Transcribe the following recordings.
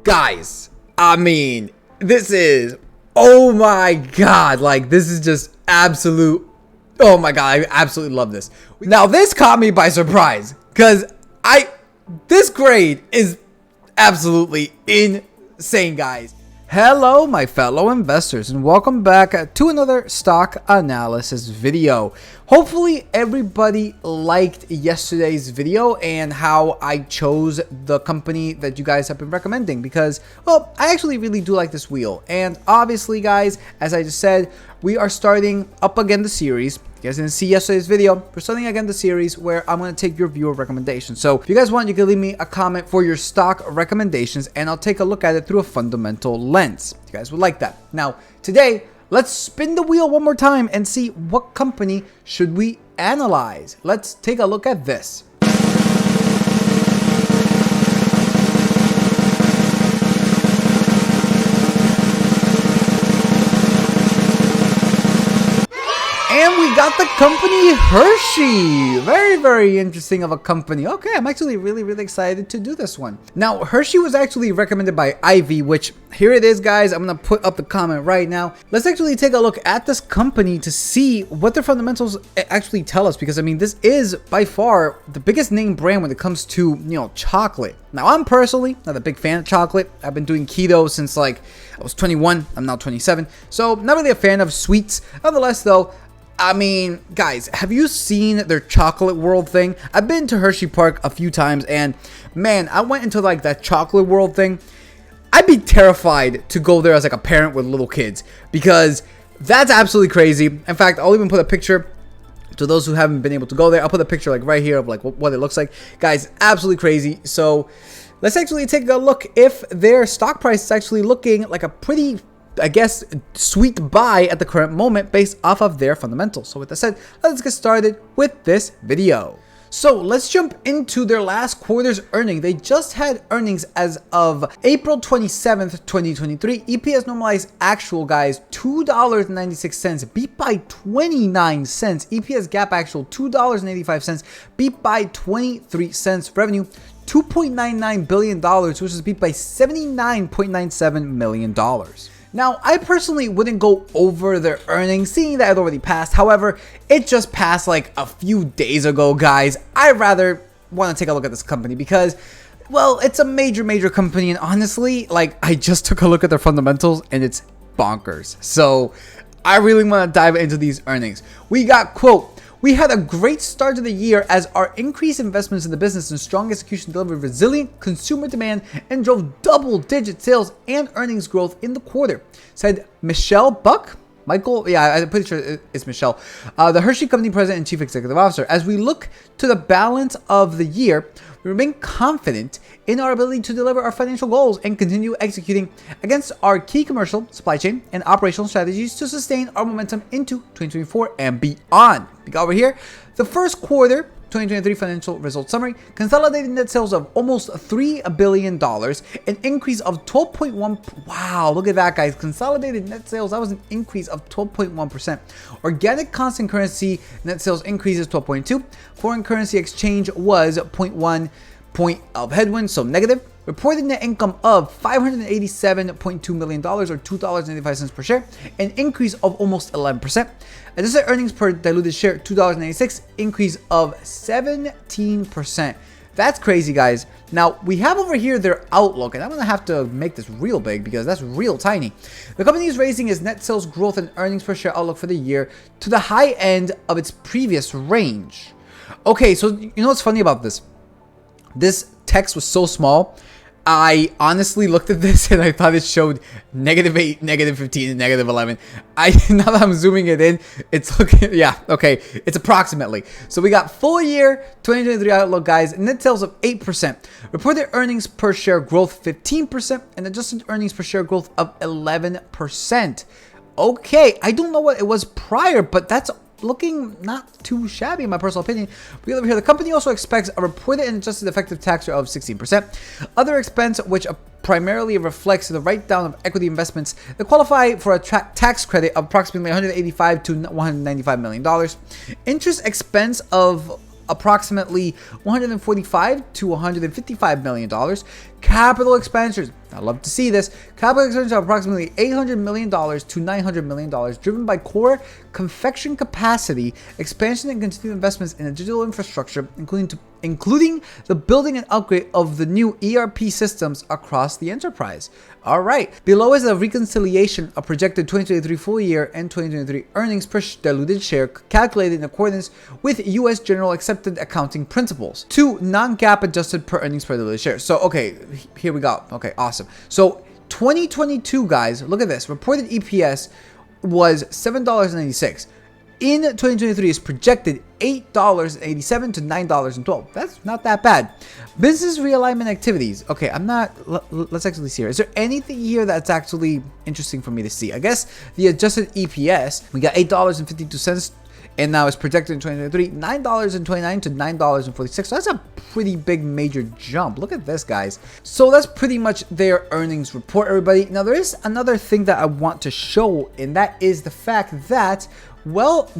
Guys, I mean, this is, oh my god, like, this is just absolute, oh my god, I absolutely love this. Now, this caught me by surprise, because this grade is absolutely insane, guys. Hello, my fellow investors, and welcome back to another stock analysis video. Hopefully everybody liked yesterday's video and how I chose the company that you guys have been recommending, because, well, I actually really do like this wheel. And obviously, guys, as I just said, we are starting up again the series. You guys didn't see yesterday's video. We're starting again the series where I'm going to take your viewer recommendations. So if you guys want, you can leave me a comment for your stock recommendations and I'll take a look at it through a fundamental lens. You guys would like that. Now, today, let's spin the wheel one more time and see what company should we analyze. Let's take a look at this. And we got the company Hershey. Very, very interesting of a company. Okay, I'm actually really excited to do this one. Now, Hershey was actually recommended by Ivy, which here it is, guys. I'm going to put up the comment right now. Let's actually take a look at this company to see what their fundamentals actually tell us. Because, I mean, this is by far the biggest name brand when it comes to, you know, chocolate. Now, I'm personally not a big fan of chocolate. I've been doing keto since, like, I was 21. I'm now 27. So, not really a fan of sweets. Nonetheless, though, I mean, guys, have you seen their chocolate world thing? I've been to Hershey Park a few times, and man, I went into like that chocolate world thing. I'd be terrified to go there as like a parent with little kids, because that's absolutely crazy. In fact, I'll even put a picture to those who haven't been able to go there. I'll put a picture like right here of like what it looks like. Guys, absolutely crazy. So let's actually take a look if their stock price is actually looking like a pretty, I guess, sweet buy at the current moment based off of their fundamentals. So with that said, let's get started with this video. So let's jump into their last quarter's earning. They just had earnings as of April 27th, 2023. EPS normalized actual, guys, $2.96, beat by 29 cents. EPS gap actual, $2.85, beat by 23 cents. Revenue, $2.99 billion, which is beat by $79.97 million. Now, I personally wouldn't go over their earnings, seeing that it already passed. However, it just passed like a few days ago, guys. I rather want to take a look at this company because, well, it's a major company. And honestly, like, I just took a look at their fundamentals and it's bonkers. So I really want to dive into these earnings. We got, quote, "We had a great start to the year as our increased investments in the business and strong execution delivered resilient consumer demand and drove double-digit sales and earnings growth in the quarter," said Michelle Buck. Yeah, I'm pretty sure it's Michelle, the Hershey Company President and Chief Executive Officer. "As we look to the balance of the year, we remain confident in our ability to deliver our financial goals and continue executing against our key commercial, supply chain, and operational strategies to sustain our momentum into 2024 and beyond." We got over here the first quarter 2023 financial results summary. Consolidated net sales of almost $3 billion, an increase of 12.1%. Wow, look at that, guys. Consolidated net sales, that was an increase of 12.1%. Organic constant currency net sales increases 12.2%. Foreign currency exchange was 0.1 point of headwind, so negative. Reported net income of $587.2 million, or $2.95 per share, an increase of almost 11%. Adjusted earnings per diluted share, $2.86, increase of 17%. That's crazy, guys. Now, we have over here their outlook, and I'm going to have to make this real big because that's real tiny. The company is raising its net sales growth and earnings per share outlook for the year to the high end of its previous range. Okay, so you know what's funny about this? This text was so small, I honestly looked at this and I thought it showed -8, -15, and -11. Now that I'm zooming it in, it's looking, yeah, okay, it's approximately. So we got full year 2023 outlook, guys. Net sales of 8%, reported earnings per share growth 15%, and adjusted earnings per share growth of 11%. Okay, I don't know what it was prior, but that's looking not too shabby in my personal opinion. We got over here, the company also expects a reported and adjusted effective tax rate of 16%. Other expense, which primarily reflects the write-down of equity investments that qualify for a tax credit of approximately $185 to $195 million. Interest expense of approximately $145 to $155 million. Capital expenditures. I love to see this. Capital expenditures are approximately $800 million to $900 million, driven by core confection capacity, expansion and continued investments in the digital infrastructure, including the building and upgrade of the new ERP systems across the enterprise. All right. Below is a reconciliation of projected 2023 full year and 2023 earnings per diluted share calculated in accordance with U.S. general accepted accounting principles to non-GAAP adjusted per earnings per diluted share. So, okay, here we go. Okay, awesome. So 2022, guys, look at this. Reported EPS was $7.96. In 2023 is projected $8.87 to $9.12. That's not that bad. Business realignment activities. Okay, let's actually see here. Is there anything here that's actually interesting for me to see? I guess the adjusted EPS, we got $8.52. And now it's projected in 2023, $9.29 to $9.46. So that's a pretty big major jump. Look at this, guys. So that's pretty much their earnings report, everybody. Now, there is another thing that I want to show, and that is the fact that, well,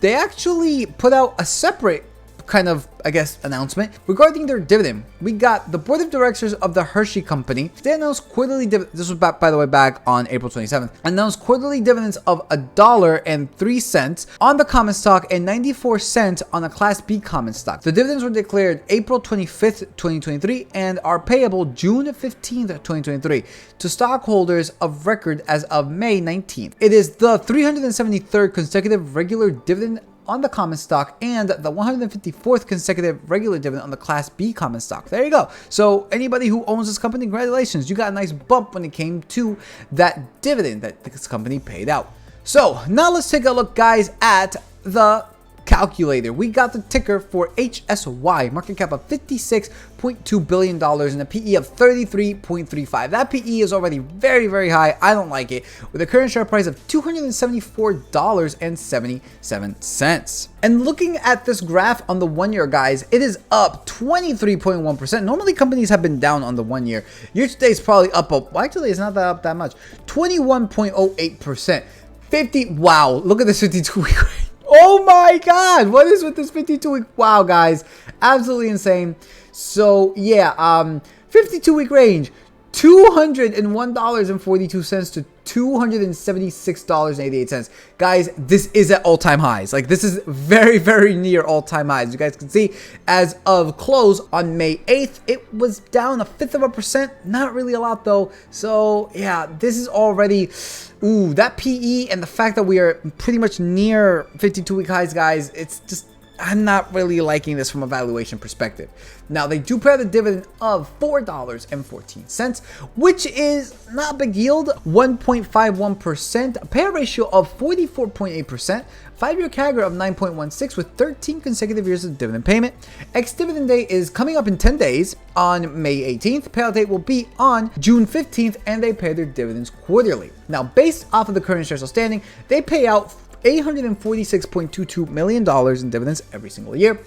they actually put out a separate kind of, I guess, announcement regarding their dividend. We got the board of directors of the Hershey company. They announced quarterly dividends. This was back, by the way, back on April 27th. Announced quarterly dividends of $1.03 on the common stock and 94 cents on a Class B common stock. The dividends were declared April 25th, 2023, and are payable June 15th, 2023, to stockholders of record as of May 19th. It is the 373rd consecutive regular dividend on the common stock and the 154th consecutive regular dividend on the Class B common stock. There you go. So anybody who owns this company, congratulations. You got a nice bump when it came to that dividend that this company paid out. So now let's take a look, guys, at the calculator. We got the ticker for HSY, market cap of $56.2 billion and a PE of 33.35. That PE is already very, very high. I don't like it. With a current share price of $274.77. And looking at this graph on the 1 year, guys, it is up 23.1%. Normally companies have been down on the 1 year. Year to date is probably up, well, actually it's not that up that much. 21.08%. Wow, look at this 52-week rate. Oh my God, what is with this 52-week? Wow, guys, absolutely insane. So yeah, 52-week range, $201.42 to $276.88. Guys, this is at all-time highs. Like, this is very, very near all-time highs. You guys can see, as of close on May 8th, it was down 1/5%. Not really a lot though. So yeah, this is already, ooh, that PE and the fact that we are pretty much near 52-week highs, guys, it's just, I'm not really liking this from a valuation perspective. Now, they do pay out a dividend of $4.14, which is not a big yield, 1.51%, a payout ratio of 44.8%, 5-year CAGR of 9.16 with 13 consecutive years of dividend payment. Ex-dividend day is coming up in 10 days on May 18th. Payout date will be on June 15th, and they pay their dividends quarterly. Now, based off of the current shares outstanding, they pay out $846.22 million in dividends every single year.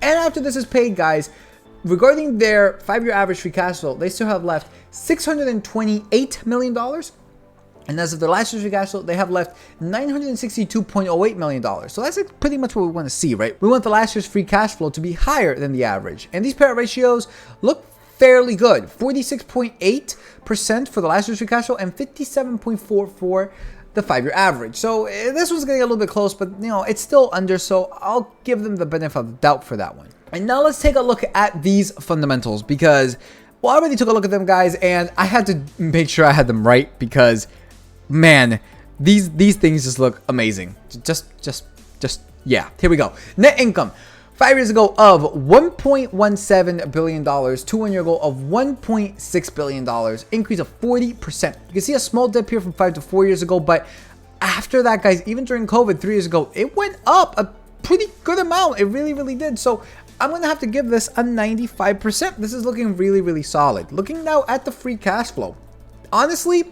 And after this is paid, guys, regarding their 5-year average free cash flow, they still have left $628 million. And as of their last year's free cash flow, they have left $962.08 million. So that's pretty much what we want to see, right? We want the last year's free cash flow to be higher than the average. And these payout ratios look fairly good. 46.8% for the last year's free cash flow and 57.44% for the 5-year average. So this was getting a little bit close, but you know, it's still under, so I'll give them the benefit of the doubt for that one. And now let's take a look at these fundamentals, because, well, I already took a look at them, guys, and I had to make sure I had them right, because man, these things just look amazing. Yeah, here we go. Net income 5 years ago of $1.17 billion to 1 year ago of $1.6 billion, increase of 40%. You can see a small dip here from 5 to 4 years ago, but after that, guys, even during COVID 3 years ago, it went up a pretty good amount. It really, really did. So I'm going to have to give this a 95%. This is looking really, really solid. Looking now at the free cash flow, honestly,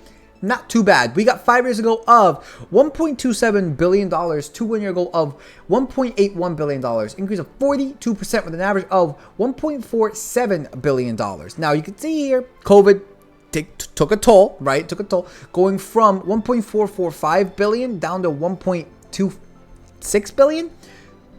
not too bad. We got 5 years ago of $1.27 billion to 1 year ago of $1.81 billion, increase of 42% with an average of $1.47 billion. Now you can see here, COVID took a toll, right? Took a toll, going from $1.445 billion down to $1.26 billion.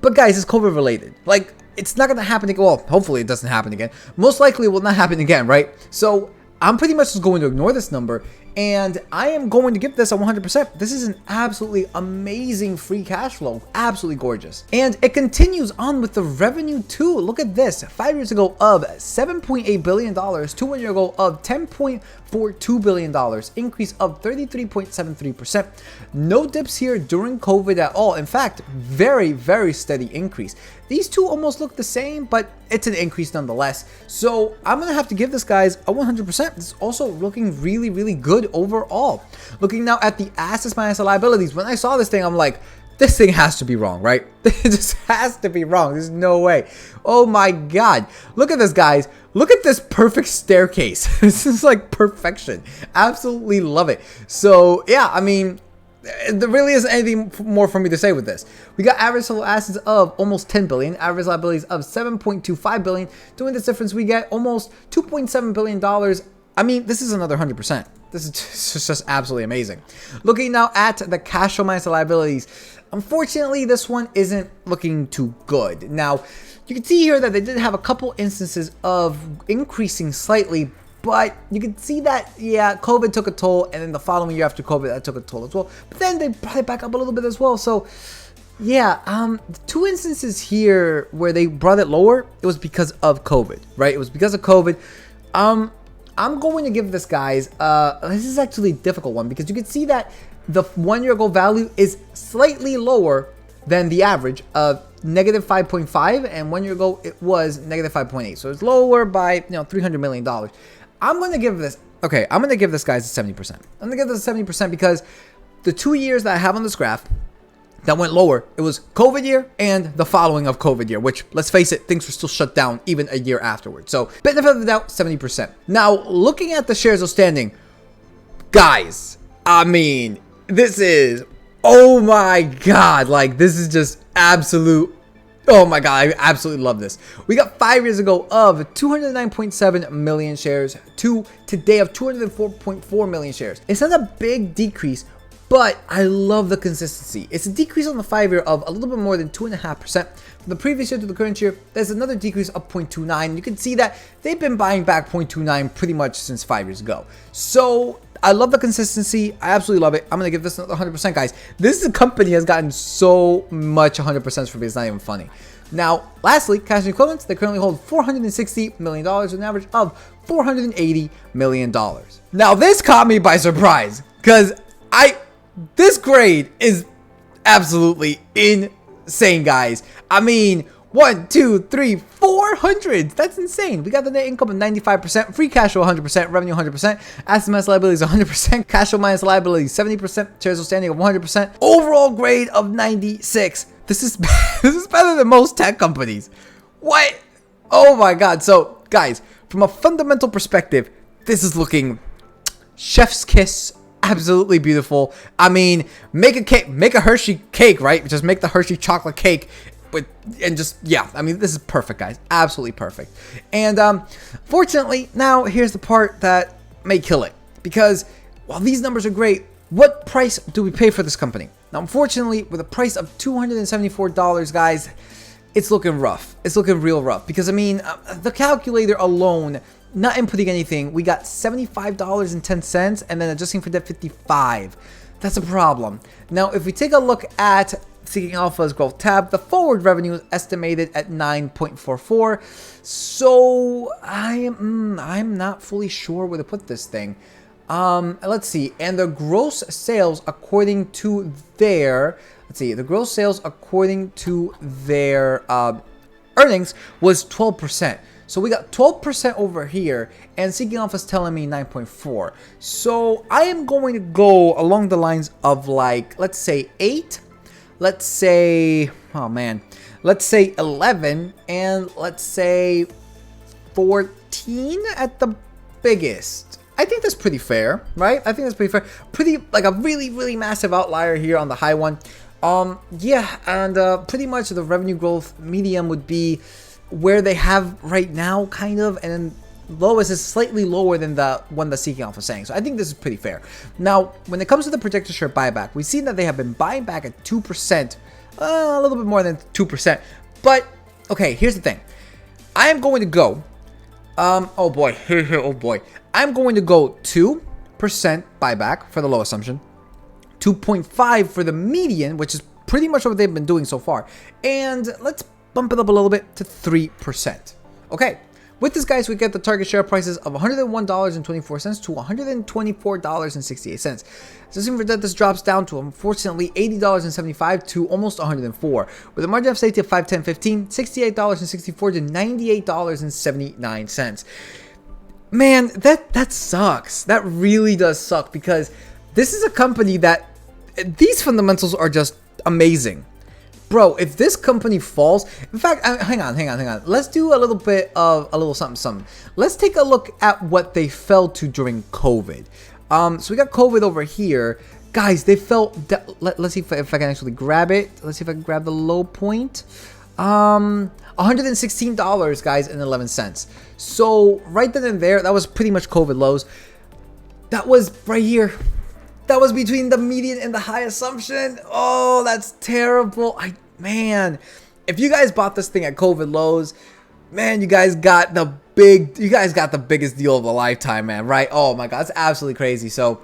But guys, it's COVID related. Like, it's not going to happen again. Well, hopefully it doesn't happen again. Most likely it will not happen again, right? So I'm pretty much just going to ignore this number, and I am going to give this a 100%. This is an absolutely amazing free cash flow. Absolutely gorgeous. And it continues on with the revenue too. Look at this. 5 years ago of $7.8 billion to 1 year ago of $10.42 billion. Increase of 33.73%. No dips here during COVID at all. In fact, very, very steady increase. These two almost look the same, but it's an increase nonetheless. So I'm going to have to give this guys a 100%. It's also looking really, really good overall. Looking now at the assets minus the liabilities. When I saw this thing, I'm like, this thing has to be wrong, right? It just has to be wrong. There's no way. Oh my God. Look at this, guys. Look at this perfect staircase. This is like perfection. Absolutely love it. So yeah, I mean, there really isn't anything more for me to say with this. We got average total assets of almost 10 billion, average liabilities of 7.25 billion. Doing this difference, we get almost 2.7 billion dollars. I mean, this is another 100%. This is just absolutely amazing. Looking now at the cash flow minus the liabilities. Unfortunately, this one isn't looking too good. Now, you can see here that they did have a couple instances of increasing slightly, but you can see that, yeah, COVID took a toll, and then the following year after COVID, that took a toll as well. But then they probably back up a little bit as well. So, yeah, the two instances here where they brought it lower, it was because of COVID, right? It was because of COVID. I'm going to give this, guys, this is actually a difficult one because you can see that the 1 year ago value is slightly lower than the average of negative 5.5, and 1 year ago it was negative 5.8. So it's lower by, $300 million. I'm going to give this, okay, I'm going to give this, guys, a 70%. I'm going to give this a 70% because the 2 years that I have on this graph that went lower, it was COVID year and the following of COVID year, which, let's face it, things were still shut down even a year afterwards. So benefit of the doubt, 70%. Now, looking at the shares outstanding, guys, I mean, this is, oh my God, like, this is just absolute, oh my God, I absolutely love this. We got 5 years ago of 209.7 million shares to today of 204.4 million shares. It's not a big decrease, but I love the consistency. It's a decrease on the 5 year of a little bit more than 2.5%. From the previous year to the current year, there's another decrease of 0.29. You can see that they've been buying back 0.29 pretty much since 5 years ago. So I love the consistency. I absolutely love it. I'm going to give this another 100%, guys. This company has gotten so much 100% for me. It's not even funny. Now, lastly, cash and equivalents. They currently hold $460 million with an average of $480 million. Now, this caught me by surprise because this grade is absolutely insane, guys. I mean, 1, 2, 3, 400. That's insane. We got the net income of 95%, free cash flow 100%, revenue 100%, assets minus liabilities 100%, cash flow minus liabilities 70%, shares outstanding of 100%, overall grade of 96. This is better than most tech companies. What? Oh my God. So, guys, from a fundamental perspective, this is looking chef's kiss. Absolutely beautiful. I mean, make a cake, make a Hershey cake, right? Just make the Hershey chocolate cake yeah, I mean, this is perfect, guys. Absolutely perfect. And fortunately, now here's the part that may kill it, because while these numbers are great, what price do we pay for this company? Now, unfortunately, with a price of $274, guys, it's looking rough. It's looking real rough because, I mean, the calculator alone, not inputting anything, we got $75.10, and then adjusting for debt, $55. That's a problem. Now, if we take a look at Seeking Alpha's growth tab, the forward revenue is estimated at 9.44. So I'm not fully sure where to put this thing. Let's see. And the gross sales according to their, the gross sales according to their earnings was 12%. So we got 12% over here, and Seeking Alpha is telling me 9.4. So I am going to go along the lines of, like, let's say 8. Let's say, oh man, let's say 11, and let's say 14 at the biggest. I think that's pretty fair, right? I think that's pretty fair. Pretty, like, a really, really massive outlier here on the high one. Yeah, and pretty much the revenue growth medium would be where they have right now, kind of, and then lowest is slightly lower than the one that Seeking Alpha is saying. So I think this is pretty fair. Now, when it comes to the projected share buyback, we've seen that they have been buying back at 2%, a little bit more than 2%. But Okay, here's the thing. I am going to go, oh boy, oh boy. I'm going to go 2% buyback for the low assumption, 2.5 for the median, which is pretty much what they've been doing so far. And let's bump it up a little bit to 3%. Okay. With this, guys, we get the target share prices of $101.24 to $124.68. So assuming for that, this drops down to, unfortunately, $80.75 to almost $104. With a margin of safety of 5, 10, 15, $68.64 to $98.79. Man, that sucks. That really does suck, because this is a company that these fundamentals are just amazing. Bro, if this company falls, in fact, hang on. Let's do a little something. Let's take a look at what they fell to during COVID. So we got COVID over here. Guys, they fell, let's see if I can actually grab it. Let's see if I can grab the low point. $116, guys, and 11 cents. So right then and there, that was pretty much COVID lows. That was right here. That was between the median and the high assumption. Oh, that's terrible. Man, if you guys bought this thing at COVID lows, man, you guys got the biggest deal of a lifetime, man, right? Oh my God, it's absolutely crazy. So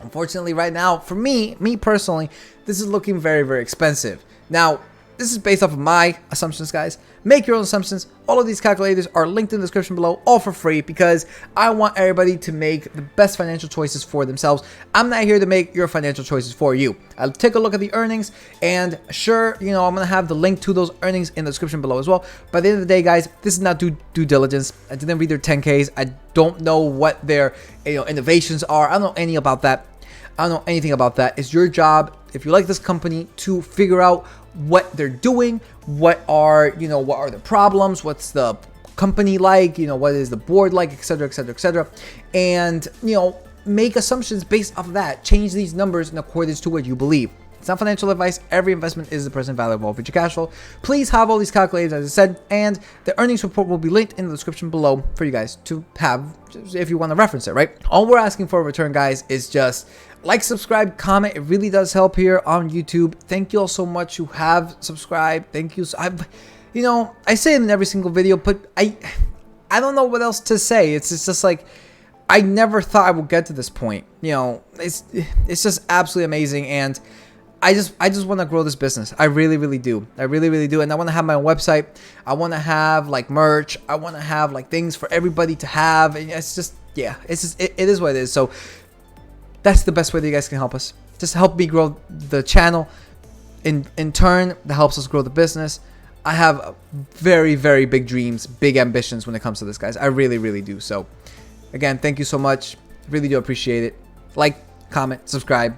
unfortunately right now, for me personally, this is looking very, very expensive. Now, this is based off of my assumptions, guys. Make your own assumptions. All of these calculators are linked in the description below, all for free, because I want everybody to make the best financial choices for themselves. I'm not here to make your financial choices for you. I'll take a look at the earnings, and sure, I'm going to have the link to those earnings in the description below as well. By the end of the day, guys, this is not due diligence. I didn't read their 10Ks. I don't know what their innovations are. I don't know anything about that. It's your job, if you like this company, to figure out what they're doing, what are the problems, what's the company like, what is the board like, etc., and make assumptions based off of that. Change these numbers in accordance to what you believe. It's not financial advice. Every investment is the present value of all future cash flow. Please have all these calculators, as I said, and the earnings report will be linked in the description below for you guys to have if you want to reference it, right? All we're asking for in return, guys, is just like, subscribe, comment. It really does help here on YouTube. Thank you all so much who have subscribed. Thank you. I say it in every single video, but I don't know what else to say. It's just like, I never thought I would get to this point. It's just absolutely amazing, and I just want to grow this business. I really do. And I want to have my own website. I want to have like merch. I want to have like things for everybody to have. And it's just, yeah, it is what it is. So that's the best way that you guys can help us. Just help me grow the channel. In turn, that helps us grow the business. I have very, very big dreams, big ambitions when it comes to this, guys. I really do. So again, thank you so much. Really do appreciate it. Like, comment, subscribe,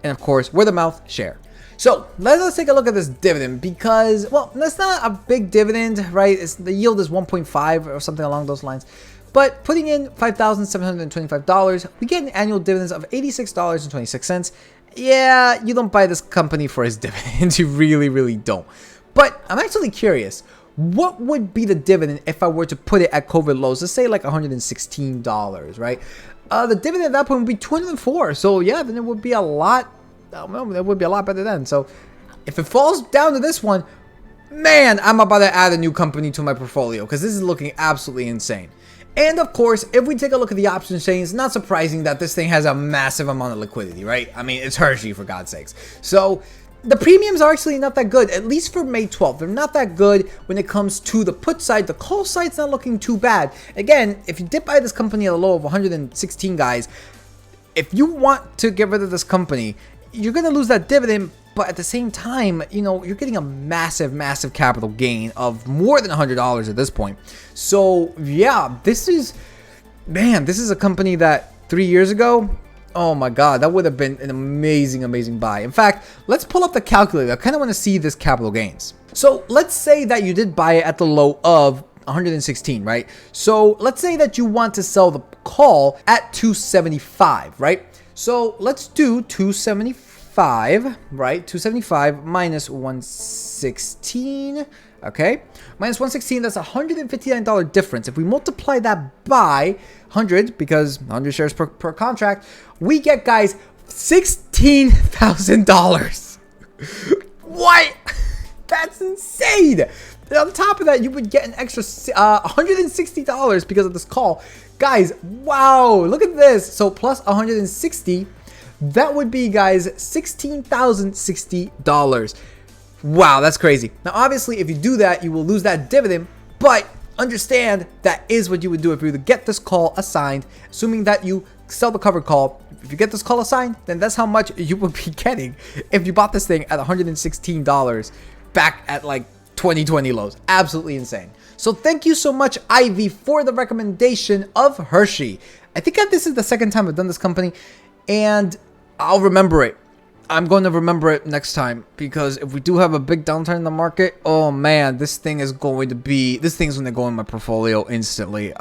and of course, word of mouth, share. So let's take a look at this dividend, because, well, that's not a big dividend, right? The yield is 1.5 or something along those lines. But putting in $5,725, we get an annual dividends of $86.26. Yeah, you don't buy this company for its dividends. You really don't. But I'm actually curious, what would be the dividend if I were to put it at COVID lows? Let's say like $116, right? The dividend at that point would be $204. So yeah, then it would be a lot. That would be a lot better then. So if it falls down to this one, man, I'm about to add a new company to my portfolio, because this is looking absolutely insane. And of course, if we take a look at the option chain, it's not surprising that this thing has a massive amount of liquidity, right? I mean, it's Hershey, for God's sakes. So the premiums are actually not that good, at least for May 12th. They're not that good when it comes to the put side. The call side's not looking too bad. Again, if you dip by this company at a low of 116, guys, if you want to get rid of this company, you're going to lose that dividend. But at the same time, you're getting a massive capital gain of more than $100 at this point. So yeah, this is a company that 3 years ago, oh my God, that would have been an amazing buy. In fact, let's pull up the calculator. I kind of want to see this capital gains. So let's say that you did buy it at the low of 116, right? So let's say that you want to sell the call at 275, right? So let's do 275. Right? 275 minus 116. Okay. Minus 116, that's $159 difference. If we multiply that by 100, because 100 shares per contract, we get, guys, $16,000. What? That's insane. And on top of that, you would get an extra $160 because of this call. Guys, wow, look at this. So plus 160, that would be, guys, $16,060. Wow, that's crazy. Now, obviously, if you do that, you will lose that dividend, but understand that is what you would do if you were to get this call assigned, assuming that you sell the covered call. If you get this call assigned, then that's how much you would be getting if you bought this thing at $116 back at like 2020 lows. Absolutely insane. So thank you so much, Ivy, for the recommendation of Hershey. I think this is the second time I've done this company, and I'll remember it. I'm going to remember it next time, because if we do have a big downturn in the market, oh man, this thing's going to go in my portfolio instantly.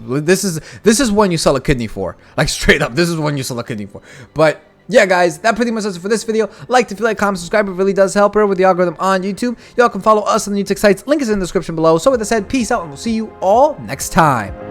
This is one you sell a kidney for. Like, straight up, this is one you sell a kidney for. But yeah, guys, that pretty much does it for this video. Like, if you like, comment, subscribe. It really does help her with the algorithm on YouTube. Y'all can follow us on the YouTube sites. Link is in the description below. So with that said, peace out, and we'll see you all next time.